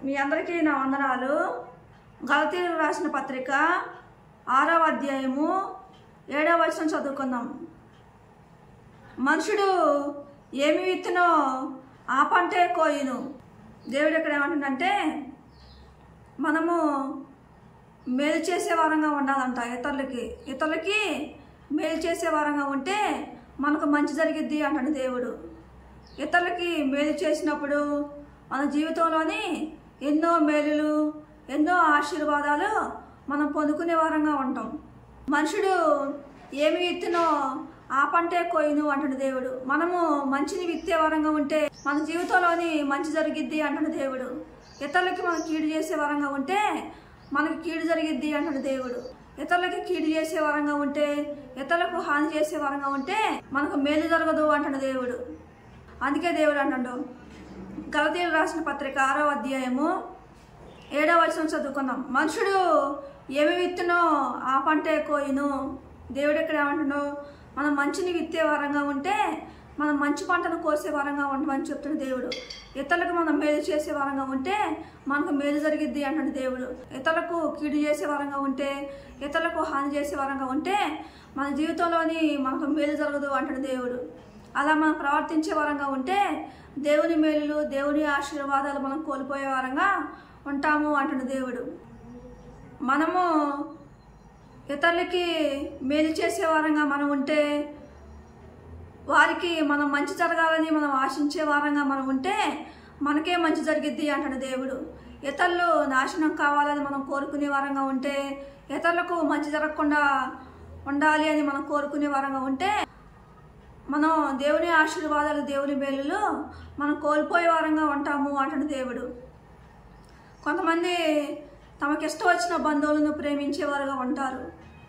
మీ అందరికీ నా వందనాలు. గలతీయులకు రాసిన పత్రిక 6వ అధ్యాయము 7వ వచనం చదువుకుందాం. మనుషుడు ఏమి విత్తునో ఆ పంటే కోయును. దేవుడు ఇక్కడ ఏమంటుందంటే మనము మేలు చేసే వారంగా ఉండాలంట. ఇతరులకి మేలు చేసే వారంగా ఉంటే మనకు మంచి జరిగిద్ది అంటాడు దేవుడు. ఇతరులకి మేలు చేసినప్పుడు మన జీవితంలోని ఎన్నో మేలులు, ఎన్నో ఆశీర్వాదాలు మనం పొందుకునే వారంగా ఉంటాం. మనుషుడు ఏమి విత్తునో ఆ పంటే కోయును అంటాడు దేవుడు. మనము మంచిని విత్తే వారంగా ఉంటే మన జీవితంలోని మంచి జరిగిద్ది అంటాడు దేవుడు. ఇతరులకి మనం కీడు చేసే వారంగా ఉంటే మనకి కీడు జరిగిద్ది అంటాడు దేవుడు. ఇతరులకి కీడు చేసే వారంగా ఉంటే, ఇతరులకు హాని చేసే వారంగా ఉంటే మనకు మేలు జరగదు అంటాడు దేవుడు. అందుకే దేవుడు అంటాడు, గలతీయులకు రాసిన పత్రిక 6వ అధ్యాయము 7వ వచనం చదువుకుందాం. మనుషుడు ఏమి విత్తునో ఆ పంటే కోయును. దేవుడు ఎక్కడ ఏమంటున్నాడు, మనం మంచిని విత్తే వారంగా ఉంటే మనం మంచి పంటను కోసే వారంగా ఉండమని చెప్తున్న దేవుడు. ఇతరులకు మనం మేలు చేసే వారంగా ఉంటే మనకు మేలు జరిగిద్ది అంటాడు దేవుడు. ఇతరులకు కీడు చేసే వారంగా ఉంటే, ఇతరులకు హాని చేసే వారంగా ఉంటే మన జీవితంలోని మనకు మేలు జరగదు అంటాడు దేవుడు. అలా మనం ప్రవర్తించే వారంగా ఉంటే దేవుని మేలులు, దేవుని ఆశీర్వాదాలు మనం కోల్పోయే వారంగా ఉంటాము అంటాడు దేవుడు. మనము ఇతరులకి మేలు చేసే వారంగా మనం ఉంటే, వారికి మనం మంచి జరగాలని మనం ఆశించే వారంగా మనం ఉంటే మనకే మంచి జరిగిద్ది అంటాడు దేవుడు. ఇతరులు నాశనం కావాలని మనం కోరుకునే వారంగా ఉంటే, ఇతరులకు మంచి జరగకుండా ఉండాలి అని మనం కోరుకునే వారంగా ఉంటే మనం దేవుని ఆశీర్వాదాలు, దేవుని మేలులు మనం కోల్పోయే వారంగా ఉంటాము అంటాడు దేవుడు. కొంతమంది తమకిష్టం వచ్చిన బంధువులను ప్రేమించేవారుగా ఉంటారు.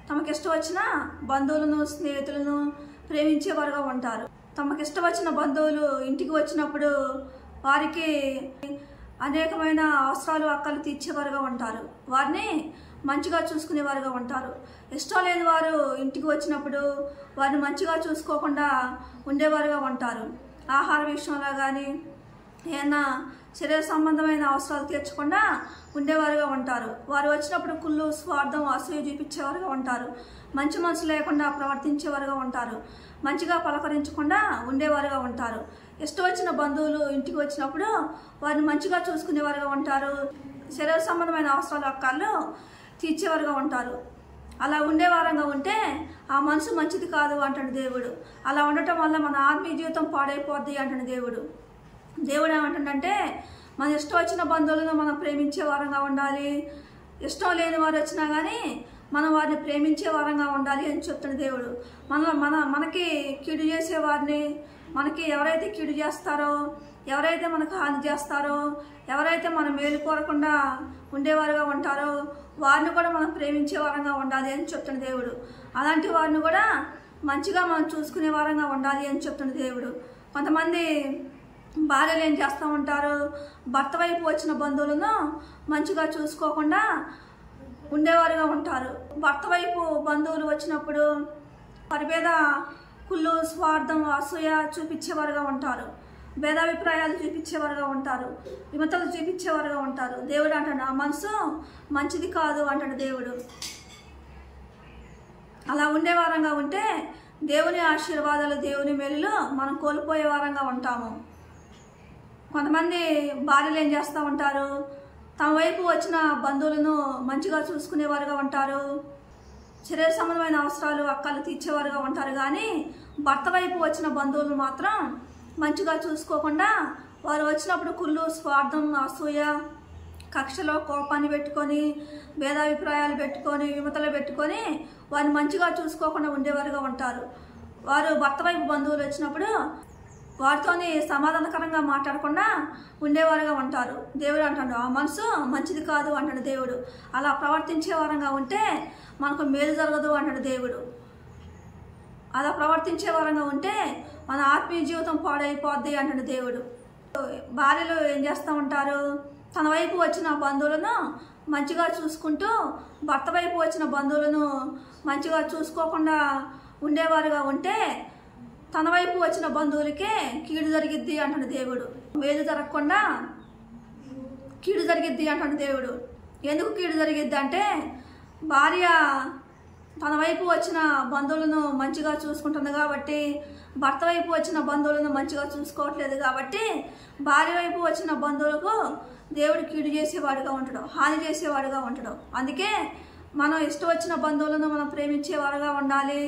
తమకిష్టం వచ్చిన బంధువులను, స్నేహితులను ప్రేమించేవారుగా ఉంటారు. తమకిష్టం వచ్చిన బంధువులు ఇంటికి వచ్చినప్పుడు వారికి అనేకమైన అవసరాలు, అక్కలు తీర్చేవారుగా ఉంటారు. వారిని మంచిగా చూసుకునేవారుగా ఉంటారు. ఇష్టం లేని వారు ఇంటికి వచ్చినప్పుడు వారిని మంచిగా చూసుకోకుండా ఉండేవారుగా ఉంటారు. ఆహార విషయంలో కానీ ఏదైనా శరీర సంబంధమైన అవసరాలు తీర్చకుండా ఉండేవారుగా ఉంటారు. వారు వచ్చినప్పుడు కుళ్ళు, స్వార్థం, అసూయ చూపించేవారుగా ఉంటారు. మంచి మనసు లేకుండా ప్రవర్తించేవారుగా ఉంటారు. మంచిగా పలకరించకుండా ఉండేవారుగా ఉంటారు. ఇష్టం వచ్చిన బంధువులు ఇంటికి వచ్చినప్పుడు వారిని మంచిగా చూసుకునేవారుగా ఉంటారు. శరీర సంబంధమైన అవసరాలు, అక్కలు తీర్చేవారుగా ఉంటారు. అలా ఉండేవారంగా ఉంటే ఆ మనసు మంచిది కాదు అంటాడు దేవుడు. అలా ఉండటం వల్ల మన ఆత్మీయ జీవితం పాడైపోద్ది అంటాడు దేవుడు. దేవుడు ఏమంటుందంటే మన ఇష్టం వచ్చిన బంధువులను మనం ప్రేమించే వారంగా ఉండాలి. ఇష్టం లేని వారు వచ్చినా కానీ మనం వారిని ప్రేమించే వారంగా ఉండాలి అని చెప్తున్న దేవుడు. మనకి కీడు చేసే వారిని, మనకి ఎవరైతే కీడు చేస్తారో, ఎవరైతే మనకు హాని చేస్తారో, ఎవరైతే మనం మేలు కోరకుండా ఉండేవారుగా ఉంటారో వారిని కూడా మనం ప్రేమించే వారంగా ఉండాలి అని చెప్తున్న దేవుడు. అలాంటి వారిని కూడా మంచిగా మనం చూసుకునే వారంగా ఉండాలి అని చెప్తున్న దేవుడు. కొంతమంది భార్యలు ఏం చేస్తూ ఉంటారు, భర్త వైపు వచ్చిన బంధువులను మంచిగా చూసుకోకుండా ఉండేవారుగా ఉంటారు. భర్త వైపు బంధువులు వచ్చినప్పుడు వారి మీద కుళ్ళు, స్వార్థం, అసూయ చూపించేవారుగా ఉంటారు. భేదాభిప్రాయాలు చూపించేవారుగా ఉంటారు. విమతలు చూపించేవారుగా ఉంటారు. దేవుడు అంటాడు ఆ మనసు మంచిది కాదు అంటాడు దేవుడు. అలా ఉండేవారంగా ఉంటే దేవుని ఆశీర్వాదాలు, దేవుని మేలులు మనం కోల్పోయే వారంగా ఉంటాము. కొంతమంది భార్యలు ఏం చేస్తూ ఉంటారు, తమ వైపు వచ్చిన బంధువులను మంచిగా చూసుకునేవారుగా ఉంటారు. శరీర సంబంధమైన అవసరాలు, అక్కలు తీర్చేవారుగా ఉంటారు. కానీ భర్త వైపు వచ్చిన బంధువులు మాత్రం మంచిగా చూసుకోకుండా వారు వచ్చినప్పుడు కుళ్ళు, స్వార్థం, అసూయ, కక్షలో కోపాన్ని పెట్టుకొని, భేదాభిప్రాయాలు పెట్టుకొని, విమతలు పెట్టుకొని వారిని మంచిగా చూసుకోకుండా ఉండేవారుగా ఉంటారు. వారు భర్త వైపు బంధువులు వచ్చినప్పుడు వారితోని సమాధానకరంగా మాట్లాడకుండా ఉండేవారుగా ఉంటారు. దేవుడు అంటాడు ఆ మనసు మంచిది కాదు అంటాడు దేవుడు. అలా ప్రవర్తించే వారంగా ఉంటే మనకు మేలు జరగదు అంటాడు దేవుడు. అలా ప్రవర్తించే వారంగా ఉంటే మన ఆత్మీయ జీవితం పాడైపోద్ది అంటాడు దేవుడు. భార్యలు ఏం చేస్తూ ఉంటారు, తన వైపు వచ్చిన బంధువులను మంచిగా చూసుకుంటూ భర్త వైపు వచ్చిన బంధువులను మంచిగా చూసుకోకుండా ఉండేవారుగా ఉంటే తన వైపు వచ్చిన బంధువులకే కీడు జరిగిద్ది అంటాడు దేవుడు. మేలు జరగకుండా కీడు జరిగిద్ది అంటాడు దేవుడు. ఎందుకు కీడు జరిగిద్ది అంటే భార్య తన వైపు వచ్చిన బంధువులను మంచిగా చూసుకుంటుంది కాబట్టి, భర్త వైపు వచ్చిన బంధువులను మంచిగా చూసుకోవట్లేదు కాబట్టి భార్య వైపు వచ్చిన బంధువులకు దేవుడు కీడు చేసేవాడుగా ఉంటాడు, హాని చేసేవాడుగా ఉంటాడు. అందుకే మనం ఇష్టం వచ్చిన బంధువులను మనం ప్రేమించేవారుగా ఉండాలి.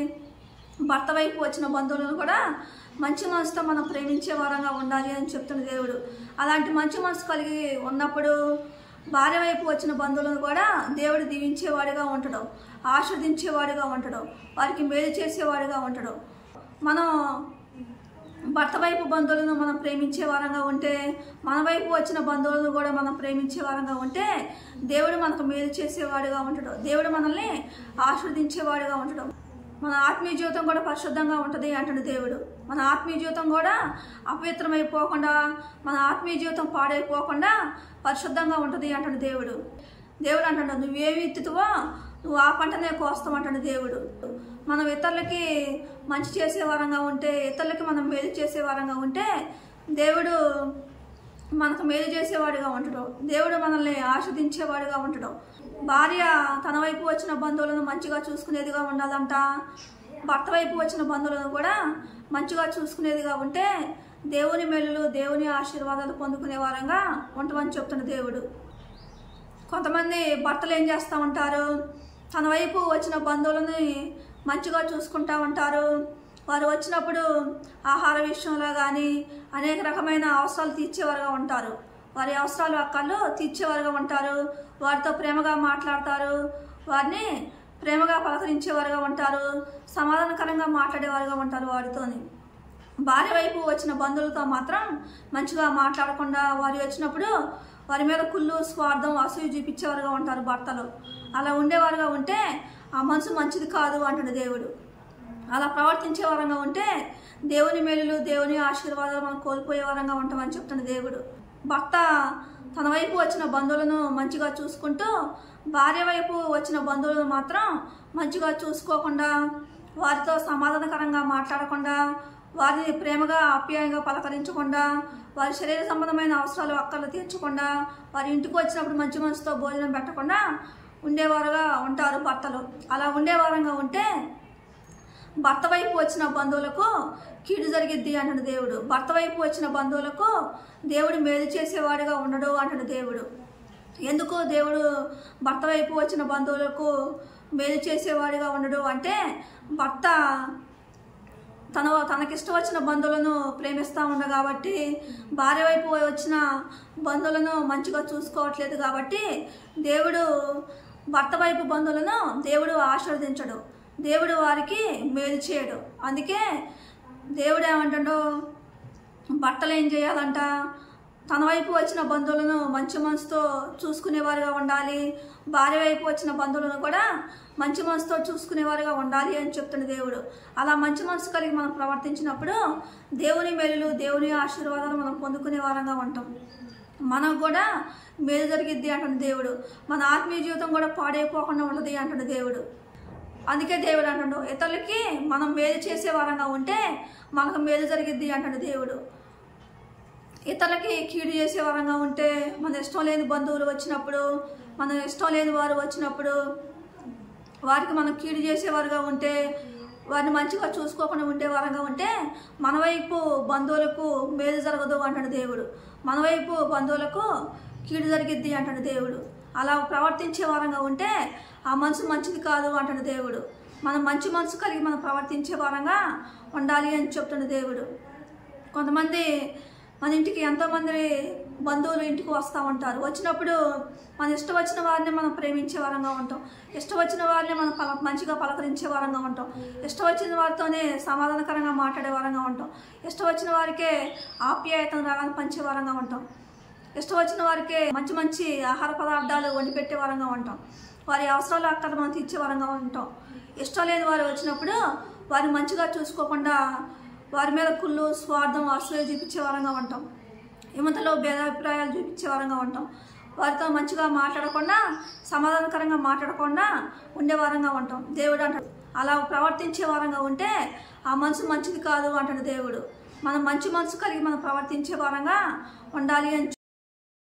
భర్త వైపు వచ్చిన బంధువులను కూడా మంచి మనసుతో మనం ప్రేమించే వారంగా ఉండాలి అని చెప్తున్న దేవుడు. అలాంటి మంచి మనసు కలిగి ఉన్నప్పుడు భార్య వైపు వచ్చిన బంధువులను కూడా దేవుడు దీవించేవాడిగా ఉంటాడు, ఆశీర్వదించేవాడిగా ఉంటాడు, వారికి మేలు చేసేవాడిగా ఉంటాడు. మనం భర్త వైపు బంధువులను మనం ప్రేమించే వారంగా ఉంటే, మన వైపు వచ్చిన బంధువులను కూడా మనం ప్రేమించే వారంగా ఉంటే దేవుడు మనకు మేలు చేసేవాడిగా ఉంటాడు, దేవుడు మనల్ని ఆశీర్వదించేవాడిగా ఉంటాడు. మన ఆత్మీయ జీవితం కూడా పరిశుద్ధంగా ఉంటుంది అంటాడు దేవుడు. మన ఆత్మీయ జీవితం కూడా అపవిత్రమైపోకుండా, మన ఆత్మీయ జీవితం పాడైపోకుండా పరిశుద్ధంగా ఉంటుంది అంటాడు దేవుడు. దేవుడు అంటాడు, నువ్వేమి ఎత్తుతావో నువ్వు ఆ పంటనే కోస్తావు అంటాడు దేవుడు. మనం ఇతరులకి మంచి చేసే వారంగా ఉంటే, ఇతరులకి మనం మేలు చేసే వారంగా ఉంటే దేవుడు మనకు మేలు చేసేవాడిగా ఉంటాడు, దేవుడు మనల్ని ఆస్వాదించేవాడిగా ఉంటాడు. భార్య తన వైపు వచ్చిన బంధువులను మంచిగా చూసుకునేదిగా ఉండాలంట, భర్త వైపు వచ్చిన బంధువులను కూడా మంచిగా చూసుకునేదిగా ఉంటే దేవుని మేలులు, దేవుని ఆశీర్వాదాలు పొందుకునే వారంగా ఉంటామని చెప్తున్న దేవుడు. కొంతమంది భర్తలు ఏం చేస్తూ ఉంటారు, తన వైపు వచ్చిన బంధువులని మంచిగా చూసుకుంటూ ఉంటారు. వారు వచ్చినప్పుడు ఆహార విషయంలో కానీ అనేక రకమైన అవసరాలు తీర్చేవారుగా ఉంటారు, వారి అవసరాలు అక్కర్లు తీర్చేవారుగా ఉంటారు, వారితో ప్రేమగా మాట్లాడతారు, వారిని ప్రేమగా పలకరించేవారుగా ఉంటారు, సమాధానకరంగా మాట్లాడేవారుగా ఉంటారు వారితోని. భార్య వైపు వచ్చిన బంధువులతో మాత్రం మంచిగా మాట్లాడకుండా వారు వచ్చినప్పుడు వారి మీద కుళ్ళు, స్వార్థం, అసూయ చూపించేవారుగా ఉంటారు భర్తలు. అలా ఉండేవారుగా ఉంటే ఆ మనసు మంచిది కాదు అంటాడు దేవుడు. అలా ప్రవర్తించే వారంగా ఉంటే దేవుని మేలులు, దేవుని ఆశీర్వాదాలు మనం కోల్పోయే వారంగా ఉంటామని చెప్తున్న దేవుడు. భర్త తన వైపు వచ్చిన బంధువులను మంచిగా చూసుకుంటూ భార్య వైపు వచ్చిన బంధువులను మాత్రం మంచిగా చూసుకోకుండా, వారితో సమాధానకరంగా మాట్లాడకుండా, వారిని ప్రేమగా ఆప్యాయంగా పలకరించకుండా, వారి శరీర సంబంధమైన అవసరాలు అక్కర్లు తీర్చకుండా, వారి ఇంటికి వచ్చినప్పుడు మంచి మనసుతో భోజనం పెట్టకుండా ఉండేవారుగా ఉంటారు భర్తలు. అలా ఉండేవారంగా ఉంటే భర్త వైపు వచ్చిన బంధువులకు కీడు జరిగిద్ది అంటాడు దేవుడు. భర్త వైపు వచ్చిన బంధువులకు దేవుడు మేలు చేసేవాడిగా ఉండడు అంటాడు దేవుడు. ఎందుకు దేవుడు భర్త వైపు వచ్చిన బంధువులకు మేలు చేసేవాడిగా ఉండడు అంటే, భర్త తనకిష్టం వచ్చిన బంధువులను ప్రేమిస్తూ ఉండ కాబట్టి, భార్య వైపు వచ్చిన బంధువులను మంచిగా చూసుకోవట్లేదు కాబట్టి దేవుడు భర్త వైపు బంధువులను దేవుడు ఆశీర్వదించడు, దేవుడు వారికి మేలు చేయడు. అందుకే దేవుడు ఏమంటాడో, భర్తలు ఏం చేయాలంట, తన వైపు వచ్చిన బంధువులను మంచి మనసుతో చూసుకునేవారుగా ఉండాలి, భార్య వైపు వచ్చిన బంధువులను కూడా మంచి మనసుతో చూసుకునేవారుగా ఉండాలి అని చెప్తున్న దేవుడు. అలా మంచి మనసు కలిగి మనం ప్రవర్తించినప్పుడు దేవుని మేలులు, దేవుని ఆశీర్వాదాలు మనం పొందుకునే వారంగా ఉంటాం, మనకు కూడా మేలు జరిగిద్ది అంటున్న దేవుడు. మన ఆత్మీయ జీవితం కూడా పాడైపోకుండా ఉంటుంది అంటున్న దేవుడు. అందుకే దేవుడు అంటాడు, ఇతరులకి మనం మేలు చేసే వారంగా ఉంటే మనకు మేలు జరిగిద్ది అంటాడు దేవుడు. ఇతరులకి కీడు చేసే వారంగా ఉంటే, మన ఇష్టం లేని బంధువులు వచ్చినప్పుడు, మన ఇష్టం లేని వారు వచ్చినప్పుడు వారికి మనం కీడు చేసేవారుగా ఉంటే, వారిని మంచిగా చూసుకోకుండా ఉండేవారంగా ఉంటే మన వైపు బంధువులకు మేలు జరగదు అంటాడు దేవుడు, మన వైపు బంధువులకు కీడు జరిగిద్ది అంటాడు దేవుడు. అలా ప్రవర్తించే వారంగా ఉంటే ఆ మనసు మంచిది కాదు అంటాడు దేవుడు. మనం మంచి మనసు కలిగి మనం ప్రవర్తించే వారంగా ఉండాలి అని చెప్తున్న దేవుడు. కొంతమంది మన ఇంటికి ఎంతోమంది బంధువులు ఇంటికి వస్తూ ఉంటారు, వచ్చినప్పుడు మన ఇష్టం వచ్చిన వారిని మనం ప్రేమించే వారంగా ఉంటాం, ఇష్టం వచ్చిన వారిని మనం మంచిగా పలకరించే వారంగా ఉంటాం, ఇష్టం వచ్చిన వారితోనే సమాధానకరంగా మాట్లాడే వారంగా ఉంటాం, ఇష్టం వచ్చిన వారికే ఆప్యాయతను రాగానే పంచే వారంగా ఉంటాం, ఇష్టం వచ్చిన వారికే మంచి మంచి ఆహార పదార్థాలు వండి పెట్టే వారంగా ఉంటాం, వారి అవసరాలు అక్కడ మనం తీర్చే వారంగా ఉంటాం. ఇష్టం లేని వారు వచ్చినప్పుడు వారిని మంచిగా చూసుకోకుండా వారి మీద కుళ్ళు, స్వార్థం, అసూయ చూపించే వారంగా ఉంటాం, హిమతలో భేదాభిప్రాయాలు చూపించే వారంగా ఉంటాం, వారితో మంచిగా మాట్లాడకుండా, సమాధానకరంగా మాట్లాడకుండా ఉండే వారంగా ఉంటాం. దేవుడు అంటాడు, అలా ప్రవర్తించే వారంగా ఉంటే ఆ మనసు మంచిది కాదు అంటాడు దేవుడు. మనం మంచి మనసు కలిగి మనం ప్రవర్తించే వారంగా ఉండాలి అని